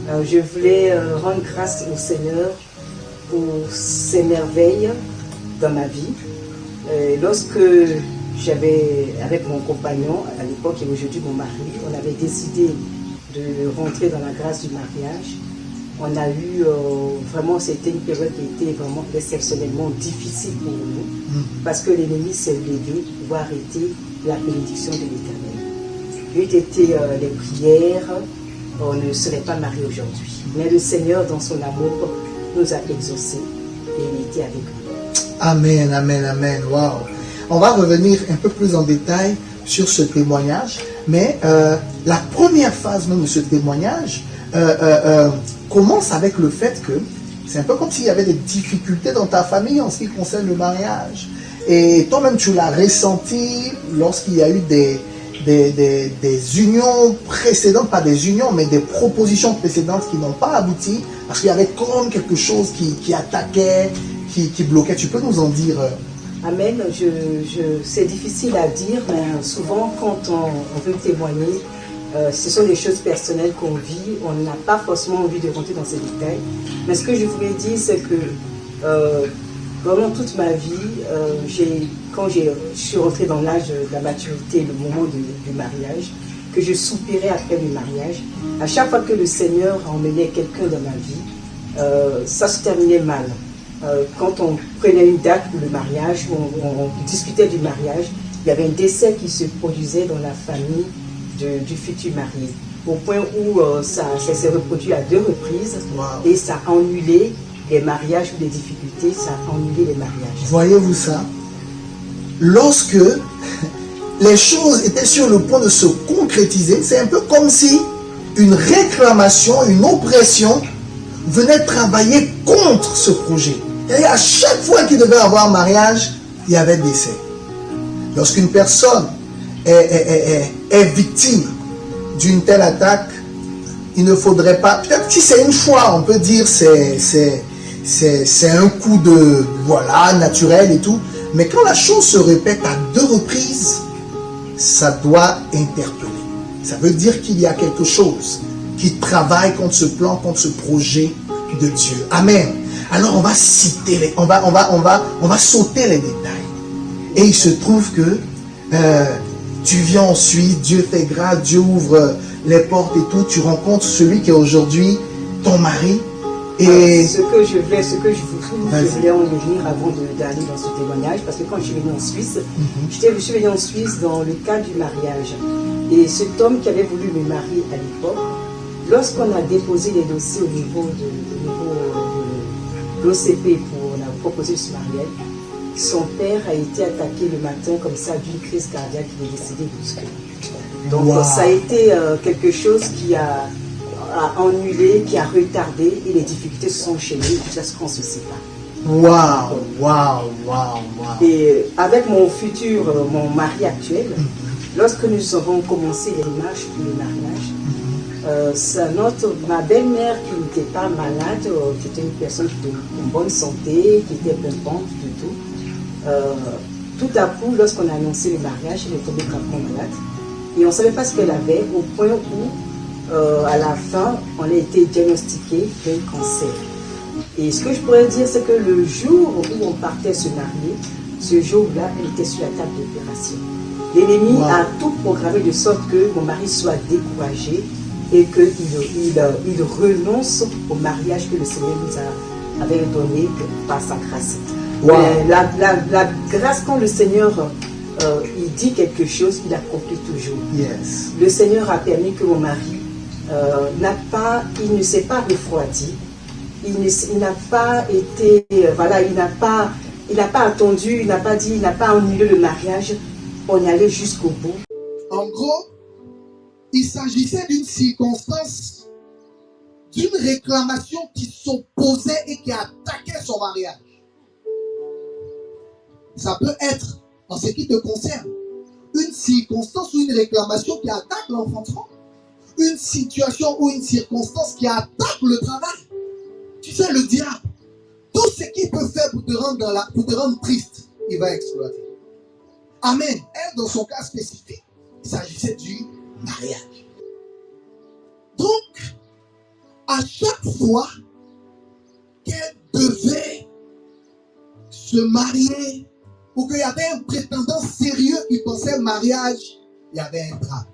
Je voulais rendre grâce au Seigneur pour ses merveilles dans ma vie. Lorsque j'avais, avec mon compagnon, à l'époque et aujourd'hui mon mari, on avait décidé de rentrer dans la grâce du mariage. On a eu vraiment, c'était une période qui était vraiment exceptionnellement difficile pour nous, parce que l'ennemi s'est levé pour arrêter la bénédiction de l'Éternel. Eût été les prières, on ne serait pas mariés aujourd'hui. Mais le Seigneur, dans son amour, nous a exaucés et il était avec nous. Amen, amen, amen. Wow. On va revenir un peu plus en détail sur ce témoignage, mais la première phase même de ce témoignage commence avec le fait que c'est un peu comme s'il y avait des difficultés dans ta famille en ce qui concerne le mariage. Et toi-même, tu l'as ressenti lorsqu'il y a eu des unions précédentes, pas des unions, mais des propositions précédentes qui n'ont pas abouti, parce qu'il y avait comme quelque chose qui attaquait, qui bloquait. Tu peux nous en dire Amen. C'est difficile à dire, mais souvent quand on veut témoigner, ce sont des choses personnelles qu'on vit. On n'a pas forcément envie de rentrer dans ces détails. Mais ce que je voulais dire, c'est que vraiment toute ma vie, quand je suis rentrée dans l'âge de la maturité, le moment du mariage, que je soupirais après le mariage, à chaque fois que le Seigneur emmenait quelqu'un dans ma vie, ça se terminait mal. Quand on prenait une date pour le mariage, on discutait du mariage, il y avait un décès qui se produisait dans la famille du futur marié, au point où ça s'est reproduit à 2 reprises. Wow. Et ça a annulé les mariages ou les difficultés, ça a annulé les mariages. Voyez-vous ça? Lorsque les choses étaient sur le point de se concrétiser, c'est un peu comme si une réclamation, une oppression venait travailler contre ce projet. Et à chaque fois qu'il devait avoir mariage, il y avait décès. Lorsqu'une personne est victime d'une telle attaque, il ne faudrait pas, peut-être si c'est une fois, on peut dire c'est un coup de, voilà, naturel et tout, mais quand la chose se répète à 2 reprises, ça doit interpeller. Ça veut dire qu'il y a quelque chose qui travaille contre ce plan, contre ce projet de Dieu. Amen. Alors on va citer, on va sauter les détails. Et il se trouve que tu viens ensuite, Dieu fait grâce, Dieu ouvre les portes et tout, tu rencontres celui qui est aujourd'hui ton mari. Et ce que je voulais en venir avant d'aller dans ce témoignage, parce que quand je suis venue en Suisse, je suis venue en Suisse dans le cadre du mariage. Et cet homme qui avait voulu me marier à l'époque, lorsqu'on a déposé les dossiers au niveau de l'OCP pour on a proposé ce mariage, son père a été attaqué le matin comme ça d'une crise cardiaque, il est décédé brusquement. Donc wow. Ça a été quelque chose qui a annulé, qui a retardé et les difficultés se sont enchaînées jusqu'à ce qu'on se sépare. Waouh, waouh, waouh, waouh. Et avec mon futur, mon mari actuel, lorsque nous avons commencé les démarches pour le mariage, ma belle-mère qui n'était pas malade, qui était une personne de bonne santé, qui était pimpante du tout, tout à coup, lorsqu'on a annoncé le mariage, elle est tombée gravement malade. Et on ne savait pas ce qu'elle avait, au point où, à la fin, on a été diagnostiqué d'un cancer. Et ce que je pourrais dire, c'est que le jour où on partait se marier, ce jour-là, elle était sur la table d'opération. L'ennemi a tout programmé de sorte que mon mari soit découragé et qu'il renonce au mariage que le Seigneur nous avait donné par sa grâce. Wow. La grâce, quand le Seigneur il dit quelque chose, il accomplit toujours. Yes. Le Seigneur a permis que mon mari il ne s'est pas refroidi, il n'a pas été, voilà, il n'a pas attendu, il n'a pas dit, il n'a pas annulé le mariage, on est allé jusqu'au bout. En gros, il s'agissait d'une circonstance, d'une réclamation qui s'opposait et qui attaquait son mariage. Ça peut être, en ce qui te concerne, une circonstance ou une réclamation qui attaque l'enfantement, une situation ou une circonstance qui attaque le travail. Tu sais, le diable, tout ce qu'il peut faire pour te rendre triste, il va exploiter. Amen. Elle, dans son cas spécifique, il s'agissait du mariage. Donc, à à chaque fois qu'elle devait se marier ou qu'il y avait un prétendant sérieux qui pensait mariage, il y avait un drame.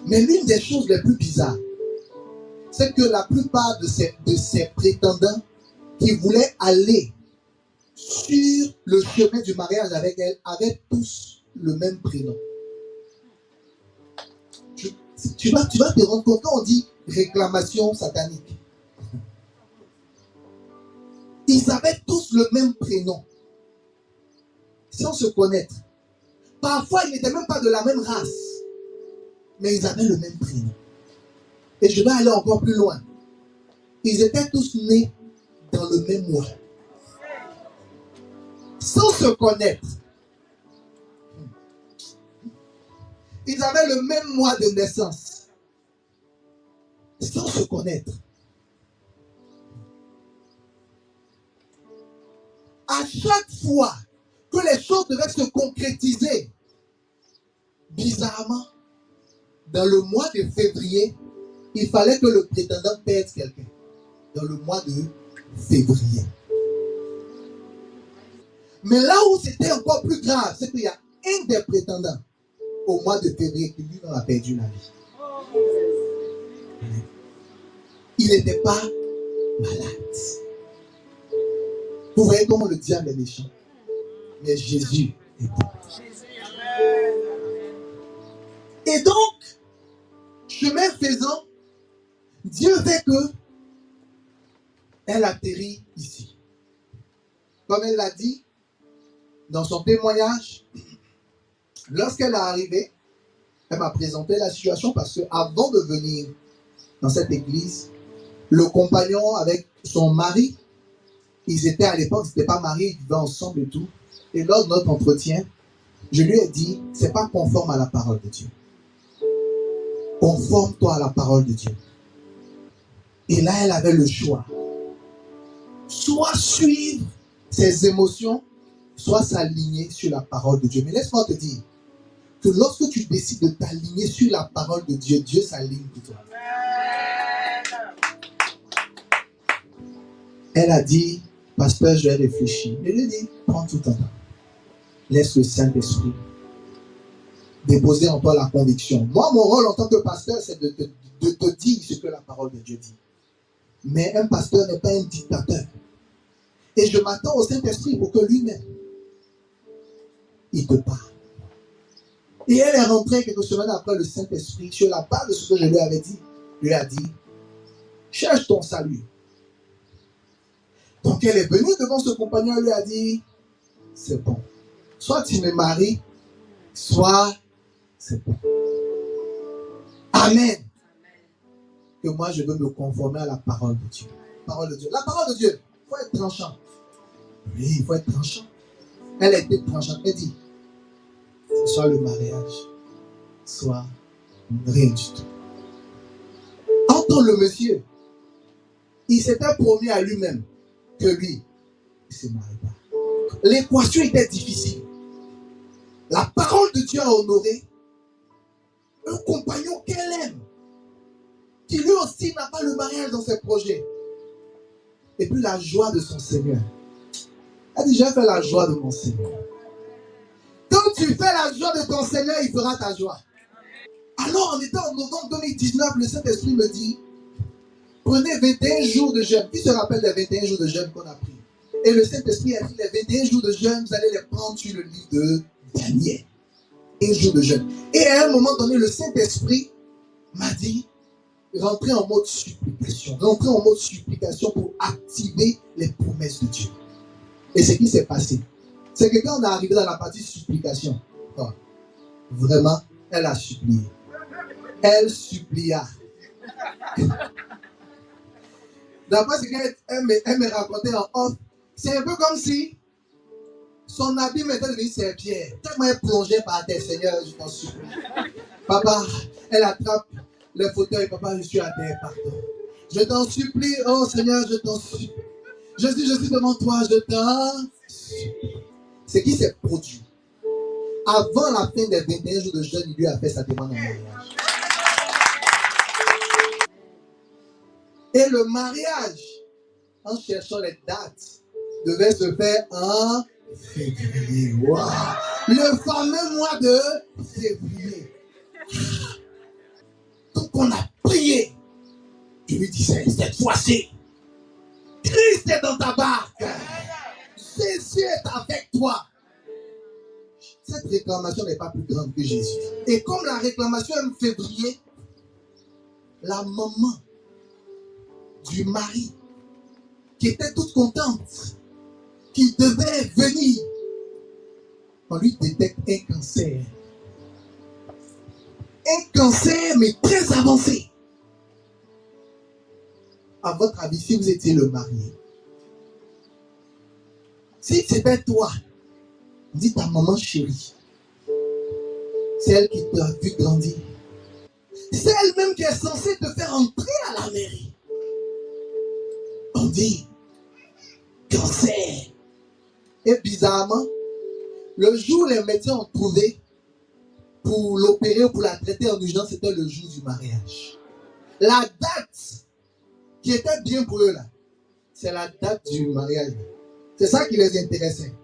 Mais l'une des choses les plus bizarres, c'est que la plupart de ces prétendants qui voulaient aller sur le chemin du mariage avec elle avaient tous le même prénom. Tu vas te rendre compte quand on dit réclamation satanique. Ils avaient tous le même prénom, sans se connaître. Parfois, ils n'étaient même pas de la même race, mais ils avaient le même prénom. Et je vais aller encore plus loin. Ils étaient tous nés dans le même mois, sans se connaître. Ils avaient le même mois de naissance, sans se connaître. À chaque fois que les choses devaient se concrétiser, bizarrement, dans le mois de février, il fallait que le prétendant perde quelqu'un. Dans le mois de février. Mais là où c'était encore plus grave, c'est qu'il y a un des prétendants au mois de février qui lui-même a perdu la vie. Il n'était pas malade. Vous voyez comment le diable est méchant. Mais Jésus est bon. Et donc, chemin faisant, Dieu fait que elle atterrit ici. Comme elle l'a dit dans son témoignage, lorsqu'elle est arrivée, elle m'a présenté la situation parce qu'avant de venir dans cette église, le compagnon avec son mari, ils étaient à l'époque, ils n'étaient pas mariés, ils vivaient ensemble et tout. Et lors de notre entretien, je lui ai dit, c'est pas conforme à la parole de Dieu. Conforme-toi à la parole de Dieu. Et là, elle avait le choix. Soit suivre ses émotions, soit s'aligner sur la parole de Dieu. Mais laisse-moi te dire que lorsque tu décides de t'aligner sur la parole de Dieu, Dieu s'aligne pour toi. Elle a dit, pasteur, je vais réfléchir. Je lui ai dit, prends tout ton temps. Laisse le Saint-Esprit déposer en toi la conviction. Moi, mon rôle en tant que pasteur, c'est de te dire ce que la parole de Dieu dit. Mais un pasteur n'est pas un dictateur. Et je m'attends au Saint-Esprit pour que lui-même, il te parle. Et elle est rentrée quelques semaines après, le Saint-Esprit, sur la base de ce que je lui avais dit, lui a dit, cherche ton salut. Donc elle est venue devant ce compagnon, elle lui a dit, c'est bon. Soit tu me maries, soit c'est bon. Amen. Que moi je veux me conformer à la parole de Dieu. Parole de Dieu. La parole de Dieu, il faut être tranchant. Oui, il faut être tranchant. Elle a été tranchante. Elle dit, soit le mariage, soit rien du tout. Entre le monsieur, il s'était promis à lui-même que lui, il ne se marie pas. L'équation était difficile. La parole de Dieu a honoré un compagnon qu'elle aime, qui lui aussi n'a pas le mariage dans ses projets. Et puis la joie de son Seigneur. Elle dit, j'ai fait la joie de mon Seigneur. Quand tu fais la joie de ton Seigneur, il fera ta joie. Alors, on était en novembre 2019, le Saint-Esprit me dit, prenez 21 jours de jeûne. Qui se rappelle des 21 jours de jeûne qu'on a pris? Et le Saint-Esprit a dit, les 21 jours de jeûne, vous allez les prendre sur le livre de Daniel. Un jour de jeûne. Et à un moment donné, le Saint-Esprit m'a dit, rentrez en mode supplication. Rentrez en mode supplication pour activer les promesses de Dieu. Et ce qui s'est passé, c'est que quand on est arrivé dans la partie supplication, vraiment, elle a supplié. Elle supplia. D'après ce qu'elle me racontait en off, c'est un peu comme si son habit m'était devenu serpillère. Tellement elle plongeait par terre, Seigneur, je t'en supplie. Papa, elle attrape le fauteuil, papa, je suis à terre, pardon. Je t'en supplie, oh Seigneur, je t'en supplie. Je suis devant toi, je t'en supplie. Ce qui s'est produit, avant la fin des 21 jours de jeûne, il lui a fait sa demande en mariage. Et le mariage, en cherchant les dates, devait se faire en février. Wow. Le fameux mois de février. Donc on a prié. Je lui disais, cette fois-ci, Christ est dans ta barque. Jésus est avec toi. Cette réclamation n'est pas plus grande que Jésus. Et comme la réclamation est en février, la maman du mari, qui était toute contente, qui devait venir, on lui détecte un cancer. Un cancer, mais très avancé. À votre avis, si vous étiez le marié, si c'était toi, dis ta maman chérie, celle qui t'a vu grandir, c'est elle-même qui est censée te faire entrer à la mairie. On dit cancer. Et bizarrement, le jour où les médecins ont trouvé pour l'opérer ou pour la traiter en urgence, c'était le jour du mariage. La date qui était bien pour eux là, c'est la date du mariage. C'est ça qui les intéressait.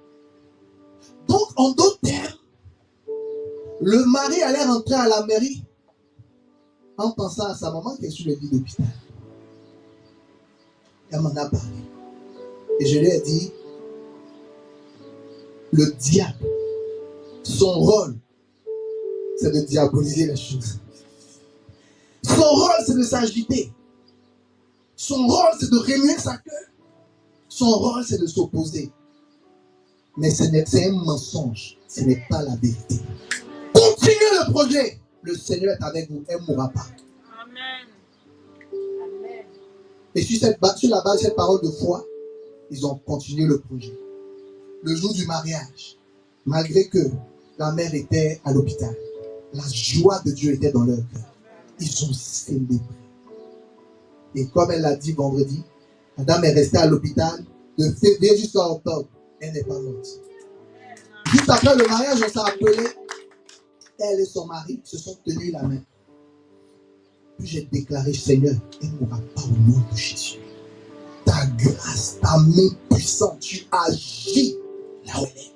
Donc, en d'autres termes, le mari allait rentrer à la mairie en pensant à sa maman qui est sur le lit d'hôpital. Elle m'en a parlé. Et je lui ai dit, le diable, son rôle, c'est de diaboliser les choses. Son rôle, c'est de s'agiter. Son rôle, c'est de remuer sa queue. Son rôle, c'est de s'opposer. Mais c'est un mensonge. Ce n'est pas la vérité. Continuez le projet. Le Seigneur est avec vous. Elle ne mourra pas. Amen. Et sur la base de cette parole de foi, ils ont continué le projet. Le jour du mariage, malgré que la mère était à l'hôpital, la joie de Dieu était dans leur cœur. Ils ont célébré. Et comme elle l'a dit vendredi, la dame est restée à l'hôpital de février jusqu'à octobre. Elle n'est pas morte. Juste après le mariage, on s'est appelé. Elle et son mari se sont tenus la main. Puis j'ai déclaré, Seigneur, elle ne mourra pas au nom de Jésus. Ta grâce, ta main puissante, tu agis là où elle est.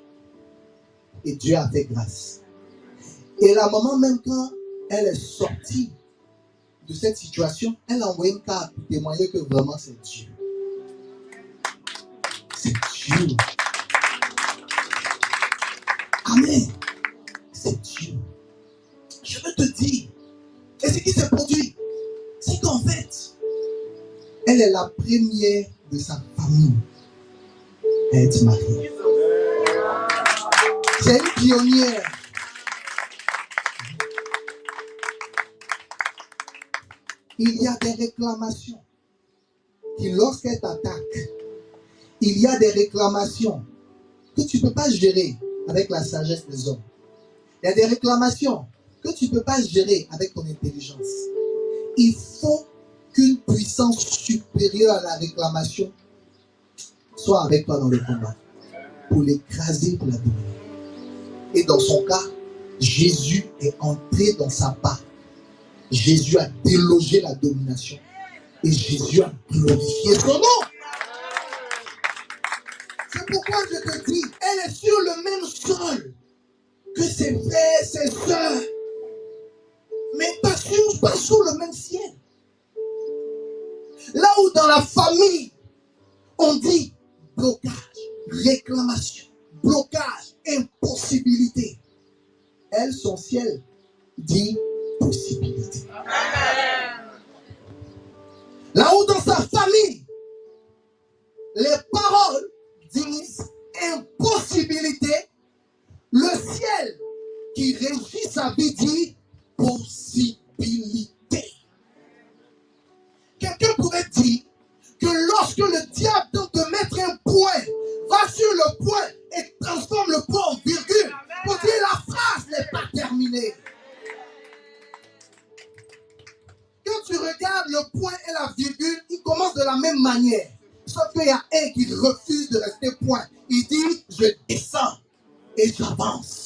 Et Dieu a fait grâce. Et la maman, même quand elle est sortie de cette situation, elle a envoyé une carte pour témoigner que vraiment c'est Dieu. C'est Dieu. Amen. C'est Dieu. Je veux te dire, et ce qui s'est produit, c'est qu'en fait, elle est la première de sa famille à être mariée. C'est une pionnière. Il y a des réclamations qui, lorsqu'elles t'attaquent, il y a des réclamations que tu ne peux pas gérer avec la sagesse des hommes. Il y a des réclamations que tu ne peux pas gérer avec ton intelligence. Il faut qu'une puissance supérieure à la réclamation soit avec toi dans le combat pour l'écraser, pour la dominer. Et dans son cas, Jésus est entré dans sa part. Jésus a délogé la domination et Jésus a glorifié son nom. C'est pourquoi je te dis, elle est sur le même sol que ses frères, ses soeurs, mais pas sur le même ciel. Là où dans la famille, on dit blocage, réclamation, blocage, impossibilité. Elle, son ciel, dit possibilité. Là où dans sa famille, les paroles disent impossibilité, le ciel qui régit sa vie dit possibilité. Quelqu'un pourrait dire que lorsque le diable tente de mettre un point, va sur le point et transforme le point en virgule, pour dire la phrase n'est pas terminée. Quand tu regardes le point et la virgule, ils commencent de la même manière. Sauf qu'il y a un qui refuse de rester point. Il dit, je descends et j'avance.